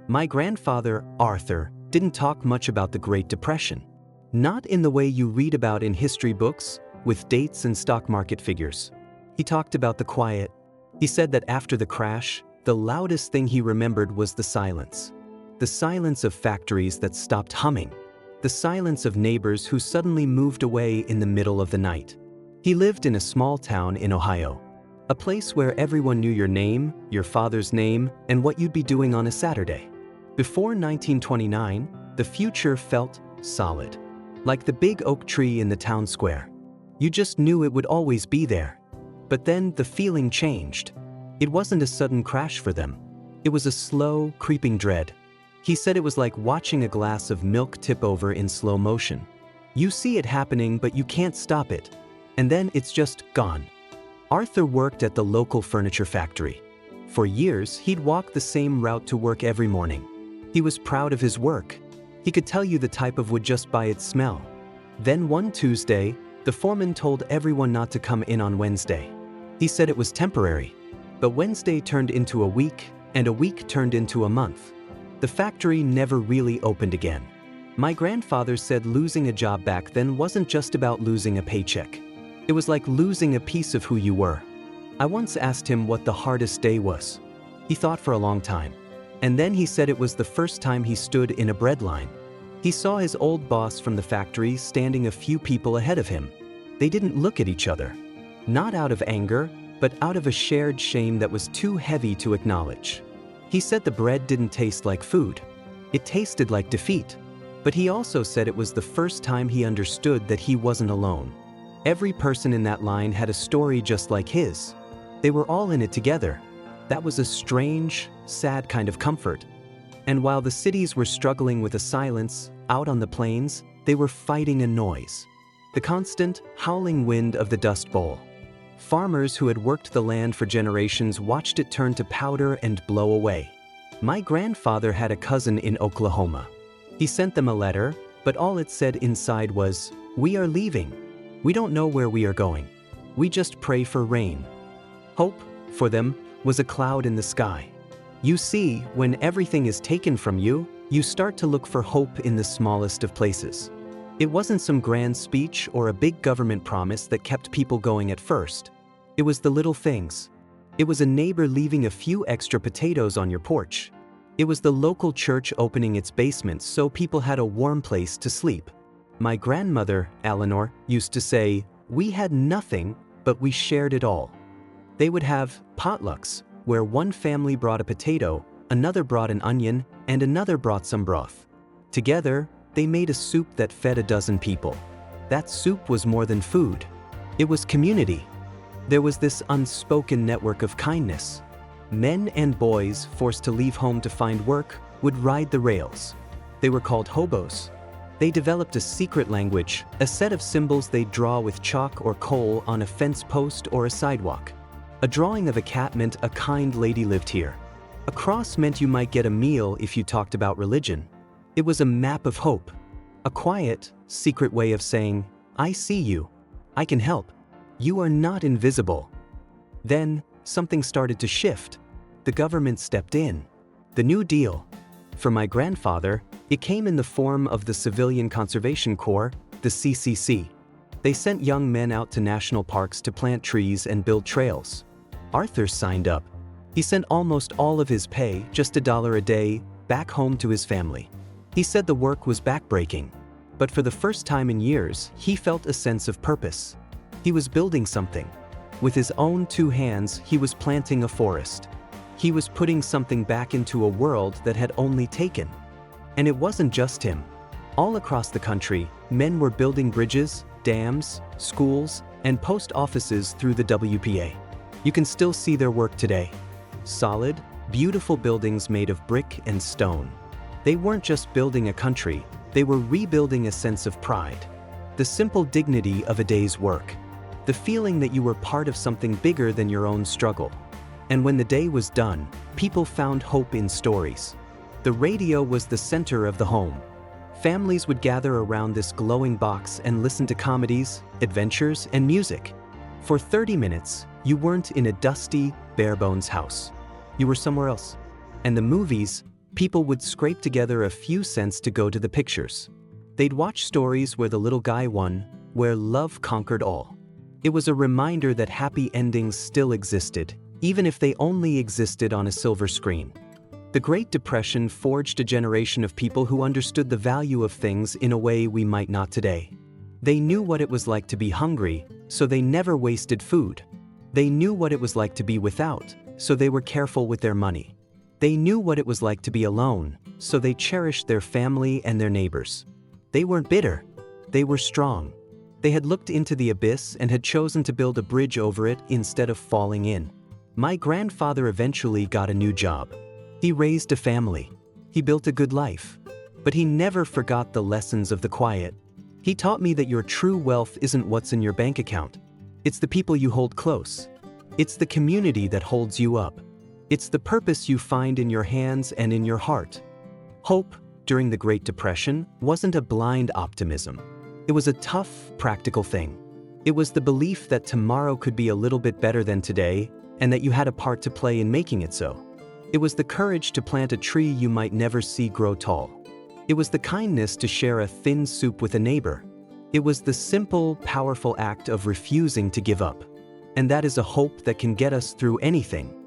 My grandfather, Arthur, didn't talk much about the Great Depression. Not in the way you read about in history books, with dates and stock market figures. He talked about the quiet. He said that after the crash, the loudest thing he remembered was the silence. The silence of factories that stopped humming. The silence of neighbors who suddenly moved away in the middle of the night. He lived in a small town in Ohio. A place where everyone knew your name, your father's name, and what you'd be doing on a Saturday. Before 1929, the future felt solid. Like the big oak tree in the town square. You just knew it would always be there. But then the feeling changed. It wasn't a sudden crash for them. It was a slow, creeping dread. He said it was like watching a glass of milk tip over in slow motion. You see it happening, but you can't stop it. And then it's just gone. Arthur worked at the local furniture factory. For years, he'd walk the same route to work every morning. He was proud of his work. He could tell you the type of wood just by its smell. Then one Tuesday, the foreman told everyone not to come in on Wednesday. He said it was temporary. But Wednesday turned into a week, and a week turned into a month. The factory never really opened again. My grandfather said losing a job back then wasn't just about losing a paycheck. It was like losing a piece of who you were. I once asked him what the hardest day was. He thought for a long time. And then he said it was the first time he stood in a bread line. He saw his old boss from the factory standing a few people ahead of him. They didn't look at each other. Not out of anger, but out of a shared shame that was too heavy to acknowledge. He said the bread didn't taste like food. It tasted like defeat. But he also said it was the first time he understood that he wasn't alone. Every person in that line had a story just like his. They were all in it together. That was a strange, sad kind of comfort. And while the cities were struggling with a silence, out on the plains, they were fighting a noise. The constant, howling wind of the Dust Bowl. Farmers who had worked the land for generations watched it turn to powder and blow away. My grandfather had a cousin in Oklahoma. He sent them a letter, but all it said inside was, "We are leaving. We don't know where we are going. We just pray for rain." Hope, for them, was a cloud in the sky. You see, when everything is taken from you, you start to look for hope in the smallest of places. It wasn't some grand speech or a big government promise that kept people going at first. It was the little things. It was a neighbor leaving a few extra potatoes on your porch. It was the local church opening its basement so people had a warm place to sleep. My grandmother, Eleanor, used to say, "We had nothing, but we shared it all." They would have potlucks, where one family brought a potato, another brought an onion, and another brought some broth. Together, they made a soup that fed a dozen people. That soup was more than food. It was community. There was this unspoken network of kindness. Men and boys forced to leave home to find work would ride the rails. They were called hobos. They developed a secret language, a set of symbols they'd draw with chalk or coal on a fence post or a sidewalk. A drawing of a cat meant a kind lady lived here. A cross meant you might get a meal if you talked about religion. It was a map of hope. A quiet, secret way of saying, "I see you. I can help. You are not invisible." Then, something started to shift. The government stepped in. The New Deal. For my grandfather, it came in the form of the Civilian Conservation Corps, the CCC. They sent young men out to national parks to plant trees and build trails. Arthur signed up. He sent almost all of his pay, just $1 a day, back home to his family. He said the work was backbreaking, but for the first time in years, he felt a sense of purpose. He was building something. With his own 2 hands, he was planting a forest. He was putting something back into a world that had only taken. And it wasn't just him. All across the country, men were building bridges, dams, schools, and post offices through the WPA. You can still see their work today. Solid, beautiful buildings made of brick and stone. They weren't just building a country, they were rebuilding a sense of pride. The simple dignity of a day's work. The feeling that you were part of something bigger than your own struggle. And when the day was done, people found hope in stories. The radio was the center of the home. Families would gather around this glowing box and listen to comedies, adventures, and music. For 30 minutes, you weren't in a dusty, bare-bones house. You were somewhere else. And the movies, People would scrape together a few cents to go to the pictures. They'd watch stories where the little guy won, where love conquered all. It was a reminder that happy endings still existed, even if they only existed on a silver screen. The Great Depression forged a generation of people who understood the value of things in a way we might not today. They knew what it was like to be hungry, so they never wasted food. They knew what it was like to be without, so they were careful with their money. They knew what it was like to be alone, so they cherished their family and their neighbors. They weren't bitter. They were strong. They had looked into the abyss and had chosen to build a bridge over it instead of falling in. My grandfather eventually got a new job. He raised a family. He built a good life. But he never forgot the lessons of the quiet. He taught me that your true wealth isn't what's in your bank account. It's the people you hold close. It's the community that holds you up. It's the purpose you find in your hands and in your heart. Hope, during the Great Depression, wasn't a blind optimism. It was a tough, practical thing. It was the belief that tomorrow could be a little bit better than today, and that you had a part to play in making it so. It was the courage to plant a tree you might never see grow tall. It was the kindness to share a thin soup with a neighbor. It was the simple, powerful act of refusing to give up. And that is a hope that can get us through anything.